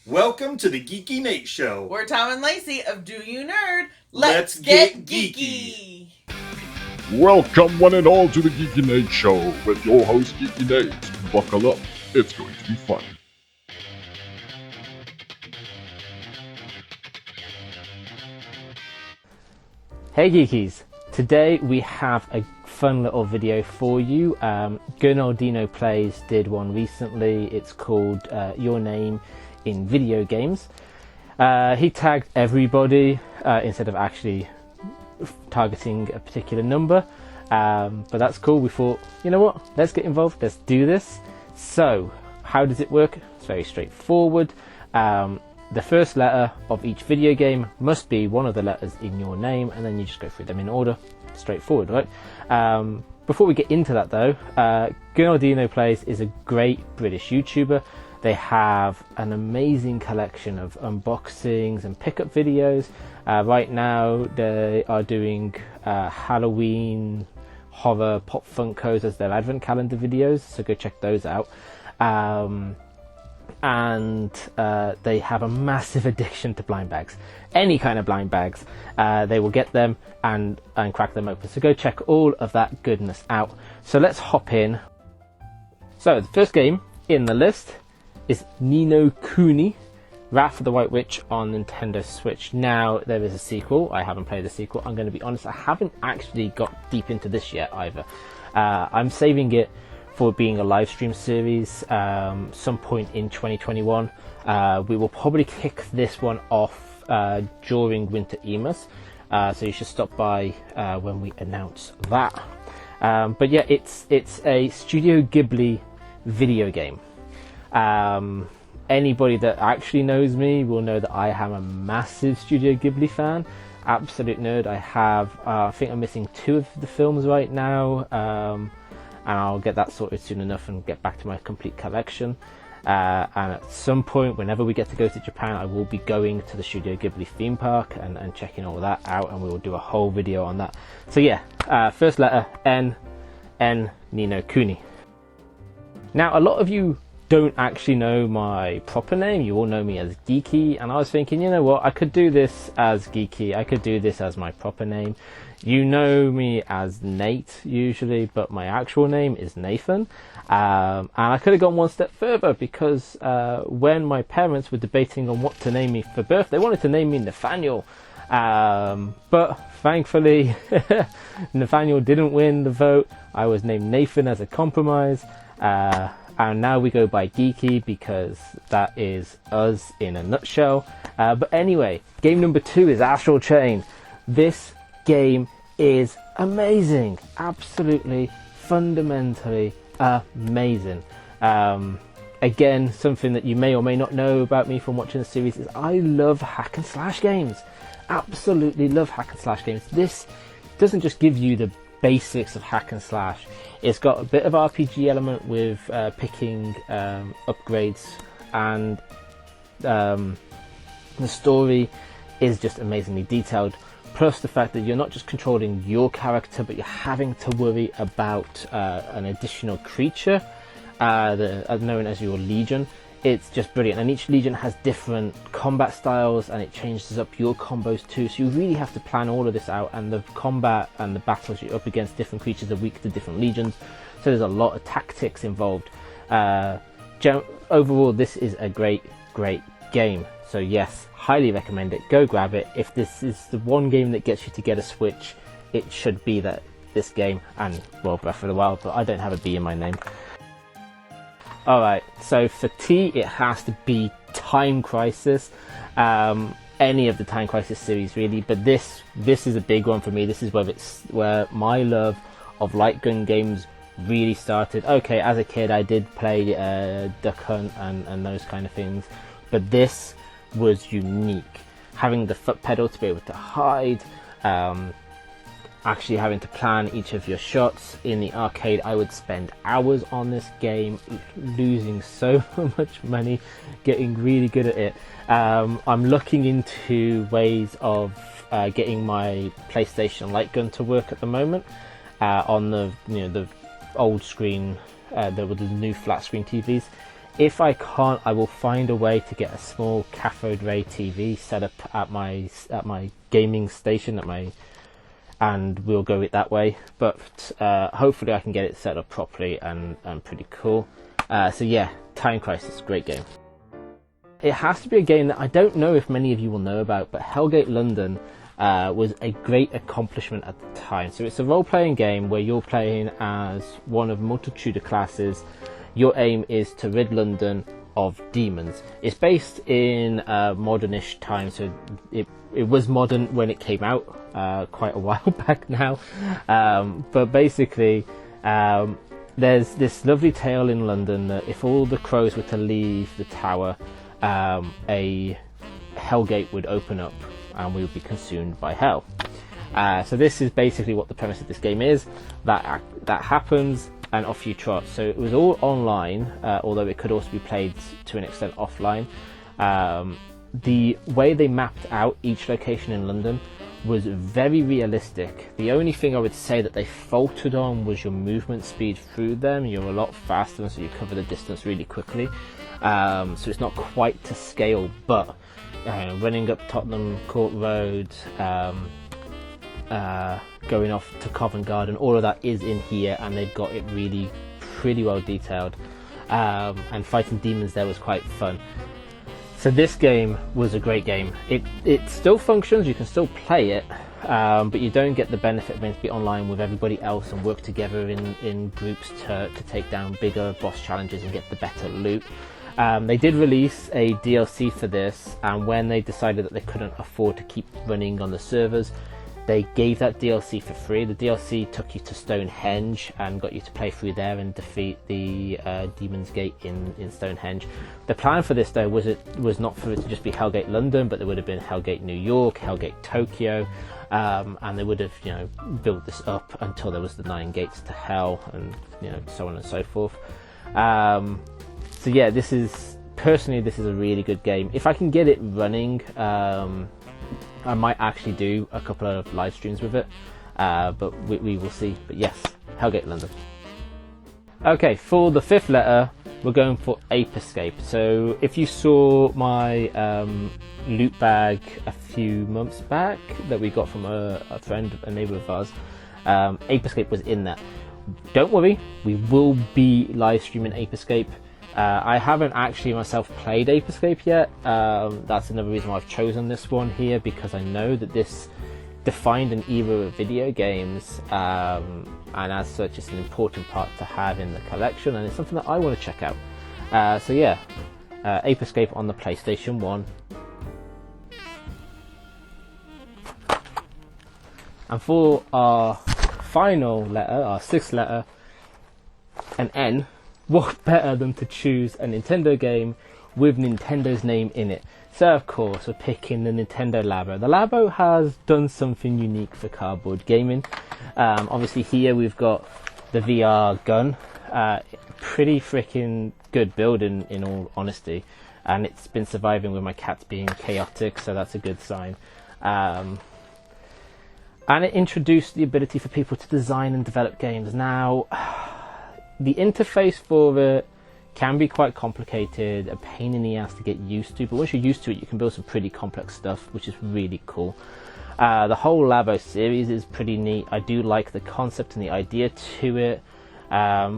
Welcome to the Geeky Nate Show. We're Tom and Lacey of Do You Nerd. Let's get geeky. Welcome one and all to the Geeky Nate Show with your host Geeky Nate. Buckle up, it's going to be fun. Hey Geekies! Today we have a fun little video for you. Gurnaldinho Plays did one recently. It's called Your Name in Video Games. He tagged everybody instead of actually targeting a particular number, but that's cool. We thought, you know what, let's get involved, let's do this. So how does it work? It's very straightforward. The first letter of each video game must be one of the letters in your name, and then you just go through them in order. Straightforward, right? Before we get into that though, Gurnaldinho Plays is a great British YouTuber. They have an amazing collection of unboxings and pickup videos. Right now they are doing Halloween horror pop funkos as their advent calendar videos, so go check those out. And they have a massive addiction to blind bags. Any kind of blind bags, they will get them and crack them open. So go check all of that goodness out. So let's hop in. So the first game in the list is Ni no Kuni, Wrath of the White Witch on Nintendo Switch. Now there is a sequel. I haven't played the sequel. I'm going to be honest, I haven't actually got deep into this yet either. I'm saving it for being a live stream series some point in 2021. We will probably kick this one off during Winter Emus, so you should stop by when we announce that. But yeah, it's a Studio Ghibli video game. Anybody that actually knows me will know that I am a massive Studio Ghibli fan, absolute nerd. I think I'm missing 2 of the films right now, and I'll get that sorted soon enough and get back to my complete collection. And at some point, whenever we get to go to Japan, I will be going to the Studio Ghibli theme park and checking all that out, and we will do a whole video on that. So yeah, first letter N, Ni no Kuni. Now a lot of you don't actually know my proper name. You all know me as Geeky, and I was thinking, you know what, I could do this as Geeky, I could do this as my proper name. You know me as Nate usually, but my actual name is Nathan. And I could have gone one step further, because when my parents were debating on what to name me for birth, they wanted to name me Nathaniel. But thankfully, Nathaniel didn't win the vote. I was named Nathan as a compromise. And now we go by Geeky because that is us in a nutshell. But anyway, game number 2 is Astral Chain. This game is amazing, absolutely fundamentally amazing. Again, something that you may or may not know about me from watching the series is I love hack and slash games. Absolutely love hack and slash games. This doesn't just give you the basics of hack and slash. It's got a bit of RPG element with picking upgrades, and the story is just amazingly detailed. Plus the fact that you're not just controlling your character, but you're having to worry about an additional creature known as your Legion. It's just brilliant, and each Legion has different combat styles, and it changes up your combos too, so you really have to plan all of this out, and the combat and the battles you're up against different creatures are weak to different Legions, so there's a lot of tactics involved. Overall, this is a great game, so yes, highly recommend it. Go grab it. If this is the one game that gets you to get a Switch, it should be this game, and well, Breath of the Wild, but I don't have a B in my name. Alright, so for T, it has to be Time Crisis. Any of the Time Crisis series really, but this is a big one for me. This is where my love of light gun games really started. Okay, as a kid I did play Duck Hunt and those kind of things, but this was unique. Having the foot pedal to be able to hide, actually having to plan each of your shots. In the arcade, I would spend hours on this game, losing so much money, getting really good at it. I'm looking into ways of getting my PlayStation light gun to work at the moment on the old screen, the new flat screen TVs. If I can't, I will find a way to get a small cathode ray TV set up at my gaming station and we'll go it that way. But hopefully I can get it set up properly and pretty cool. So yeah, Time Crisis, great game. It has to be a game that I don't know if many of you will know about, but Hellgate London was a great accomplishment at the time. So it's a role-playing game where you're playing as one of a multitude of classes. Your aim is to rid London of demons. It's based in modernish time, so it was modern when it came out, quite a while back now. But basically, there's this lovely tale in London that if all the crows were to leave the tower, a Hellgate would open up and we would be consumed by hell. So this is basically what the premise of this game is. That happens and off you trot. So it was all online, although it could also be played to an extent offline. The way they mapped out each location in London was very realistic. The only thing I would say that they faltered on was your movement speed through them. You're a lot faster, so you cover the distance really quickly. So it's not quite to scale, but running up Tottenham Court Road, going off to Covent Garden, all of that is in here, and they've got it really pretty well detailed. And fighting demons there was quite fun. So this game was a great game. It still functions, you can still play it, but you don't get the benefit of being to be online with everybody else and work together in groups to take down bigger boss challenges and get the better loot. They did release a DLC for this, and when they decided that they couldn't afford to keep running on the servers, they gave that DLC for free. The DLC took you to Stonehenge and got you to play through there and defeat the Demon's Gate in Stonehenge. The plan for this though was not for it to just be Hellgate London, but there would have been Hellgate New York, Hellgate Tokyo, and they would have built this up until there was the 9 gates to hell, and so on and so forth. So yeah, this is a really good game. If I can get it running, I might actually do a couple of live streams with it, but we will see. But yes, Hellgate London. Okay, for the 5th letter, we're going for Ape Escape. So if you saw my loot bag a few months back that we got from a friend, a neighbour of ours, Ape Escape was in that. Don't worry, we will be live streaming Ape Escape. I haven't actually myself played Ape Escape yet. That's another reason why I've chosen this one here, because I know that this defined an era of video games, and as such it's an important part to have in the collection, and it's something that I want to check out. So yeah, Ape Escape on the PlayStation 1. And for our final letter, our 6th letter, an N, what better than to choose a Nintendo game with Nintendo's name in it? So of course we're picking the Nintendo Labo. The Labo has done something unique for cardboard gaming. Obviously here we've got the VR gun. Pretty freaking good build in all honesty, and it's been surviving with my cats being chaotic, so that's a good sign. And it introduced the ability for people to design and develop games. Now, the interface for it can be quite complicated, a pain in the ass to get used to, but once you're used to it, you can build some pretty complex stuff, which is really cool. The whole Labo series is pretty neat. I do like the concept and the idea to it.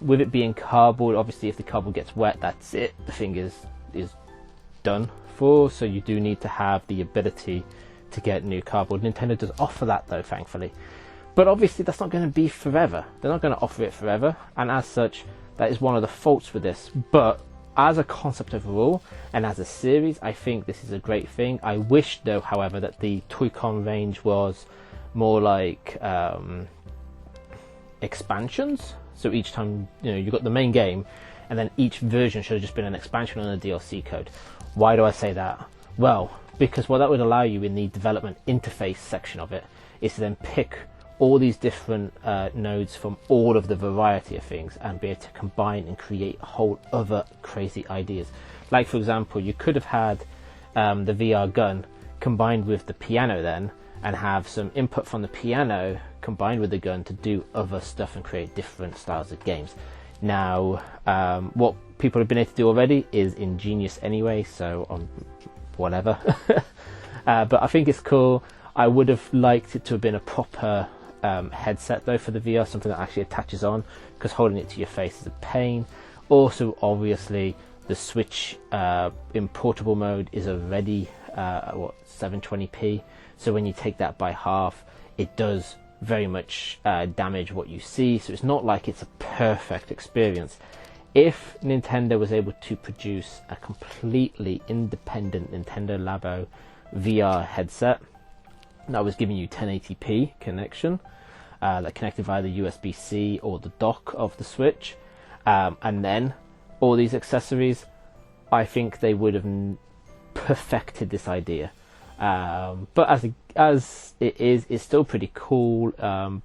With it being cardboard, obviously if the cardboard gets wet, that's it. The thing is done for, so you do need to have the ability to get new cardboard. Nintendo does offer that though, thankfully. But obviously that's not going to be forever. They're not going to offer it forever, and as such, that is one of the faults with this. But as a concept overall, and as a series, I think this is a great thing. I wish though, however, that the Toy-Con range was more like expansions. So each time, you've got the main game, and then each version should have just been an expansion and a DLC code. Why do I say that? Well, because what that would allow you in the development interface section of it is to then pick all these different nodes from all of the variety of things and be able to combine and create whole other crazy ideas. Like for example, you could have had the VR gun combined with the piano then, and have some input from the piano combined with the gun to do other stuff and create different styles of games. Now, what people have been able to do already is ingenious anyway, so whatever. But I think it's cool. I would have liked it to have been a proper headset though for the VR, something that actually attaches on, because holding it to your face is a pain. Also, obviously, the Switch in portable mode is already 720p, so when you take that by half, it does very much damage what you see, so it's not like it's a perfect experience. If Nintendo was able to produce a completely independent Nintendo Labo VR headset that was giving you 1080p connection, that connected via the USB-C or the dock of the Switch, and then all these accessories, I think they would have perfected this idea. But as it is, it's still pretty cool,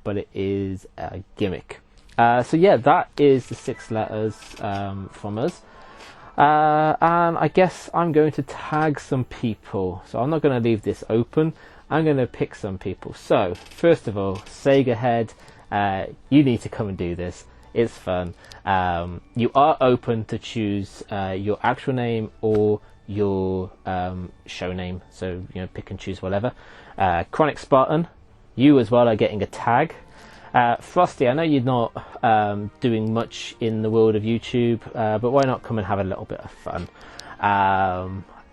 but it is a gimmick. So yeah, that is the 6 letters from us. And I guess I'm going to tag some people. So I'm not going to leave this open. I'm going to pick some people. So, first of all, SegaHead, you need to come and do this. It's fun. You are open to choose your actual name or your show name. So, pick and choose whatever. Chronik Spartan, you as well are getting a tag. Frosty, I know you're not doing much in the world of YouTube, but why not come and have a little bit of fun?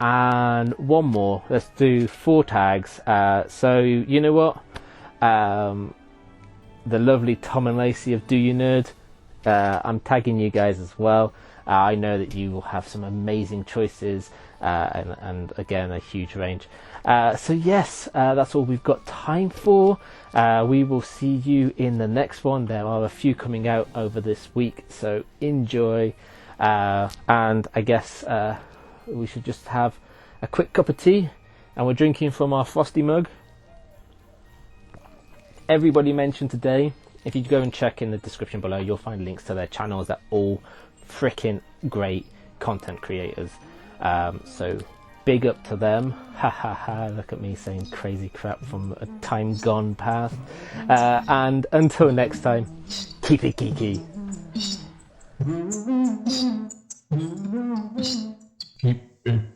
And one more. Let's do 4 tags. So, you know what? The lovely Tom and Lacey of Do You Nerd, I'm tagging you guys as well. I know that you will have some amazing choices, and again, a huge range. So yes, that's all we've got time for. We will see you in the next one. There are a few coming out over this week, so enjoy. And I guess we should just have a quick cup of tea, and we're drinking from our Frosty mug. Everybody mentioned today, if you go and check in the description below, you'll find links to their channels. They're all freaking great content creators. So big up to them. Ha ha ha, look at me saying crazy crap from a time gone past. And until next time, keep it geeky. Keep it geeky.